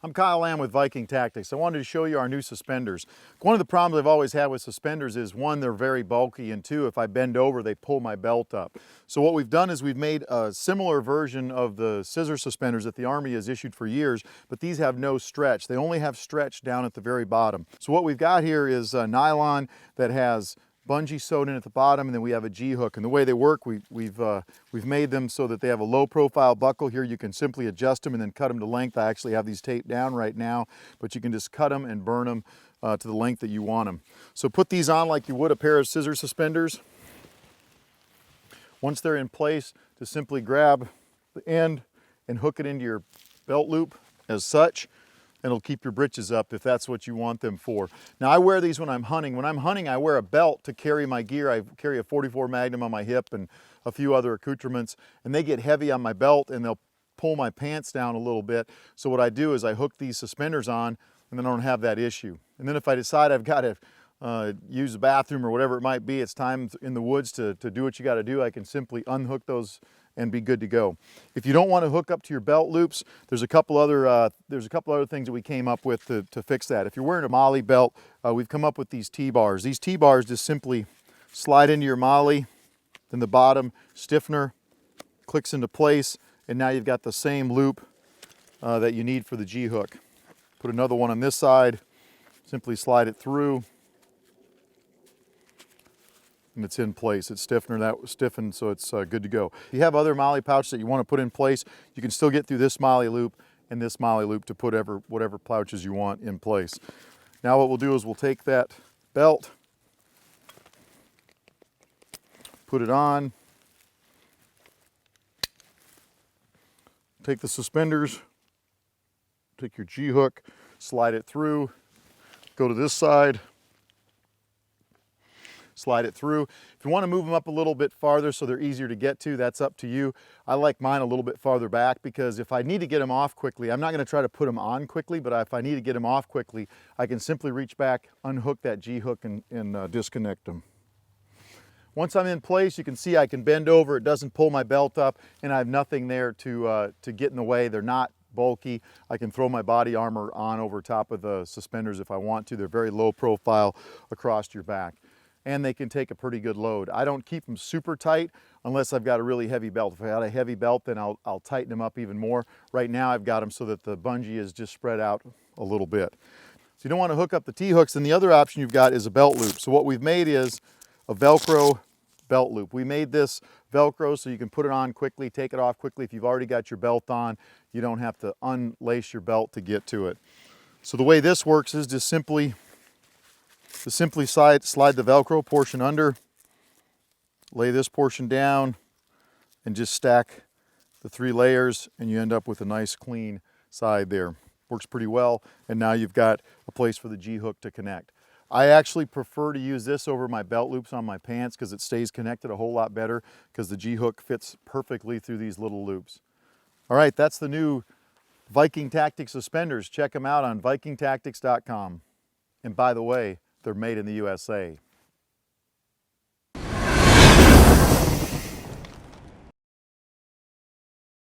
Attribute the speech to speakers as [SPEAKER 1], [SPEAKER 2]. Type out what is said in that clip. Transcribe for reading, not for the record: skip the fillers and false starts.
[SPEAKER 1] I'm Kyle Lamb with Viking Tactics. I wanted to show you our new suspenders. One of the problems I've always had with suspenders is one, they're very bulky, and two, if I bend over, they pull my belt up. So what we've done is we've made a similar version of the scissor suspenders that the Army has issued for years, but these have no stretch. They only have stretch down at the very bottom. So what we've got here is a nylon that has bungee sewed in at the bottom, and then we have a G-hook. And the way they work, we've made them so that they have a low profile buckle. Here you can simply adjust them and then cut them to length. I actually have these taped down right now, but you can just cut them and burn them to the length that you want them. So put these on like you would a pair of scissor suspenders. Once they're in place, just simply grab the end and hook it into your belt loop as such. And it'll keep your britches up if that's what you want them for. Now I wear these when I'm hunting. When I'm hunting, I wear a belt to carry my gear. I carry a 44 Magnum on my hip and a few other accoutrements, and they get heavy on my belt and they'll pull my pants down a little bit. So what I do is I hook these suspenders on, and then I don't have that issue. And then if I decide I've got to use the bathroom or whatever it might be, it's time in the woods to do what you got to do, I can simply unhook those and be good to go. If you don't want to hook up to your belt loops, there's a couple other things that we came up with to fix that. If you're wearing a MOLLE belt, we've come up with these T-bars. These T-bars just simply slide into your MOLLE, then the bottom stiffener clicks into place, and now you've got the same loop that you need for the G-hook. Put another one on this side, simply slide it through, and it's in place. It's stiffener, that was stiffened, so it's good to go. If you have other MOLLE pouches that you want to put in place, you can still get through this MOLLE loop and this MOLLE loop to put whatever pouches you want in place. Now what we'll do is we'll take that belt, put it on, take the suspenders, take your G-hook, slide it through, go to this side, slide it through. If you want to move them up a little bit farther so they're easier to get to, that's up to you. I like mine a little bit farther back because if I need to get them off quickly, I'm not going to try to put them on quickly, but if I need to get them off quickly, I can simply reach back, unhook that G-hook and disconnect them. Once I'm in place, you can see I can bend over, it doesn't pull my belt up, and I have nothing there to get in the way. They're not bulky. I can throw my body armor on over top of the suspenders if I want to. They're very low profile across your back, and they can take a pretty good load. I don't keep them super tight unless I've got a really heavy belt. If I got a heavy belt, then I'll tighten them up even more. Right now I've got them so that the bungee is just spread out a little bit. So you don't want to hook up the T-hooks, and the other option you've got is a belt loop. So what we've made is a Velcro belt loop. We made this Velcro so you can put it on quickly, take it off quickly. If you've already got your belt on, you don't have to unlace your belt to get to it. So the way this works is just simply slide the Velcro portion under, lay this portion down, and just stack the 3 layers, and you end up with a nice clean side there. Works pretty well, and now you've got a place for the G-hook to connect. I actually prefer to use this over my belt loops on my pants because it stays connected a whole lot better because the G-hook fits perfectly through these little loops. All right, that's the new Viking Tactics suspenders. Check them out on vikingtactics.com. And by the way, they're made in the USA.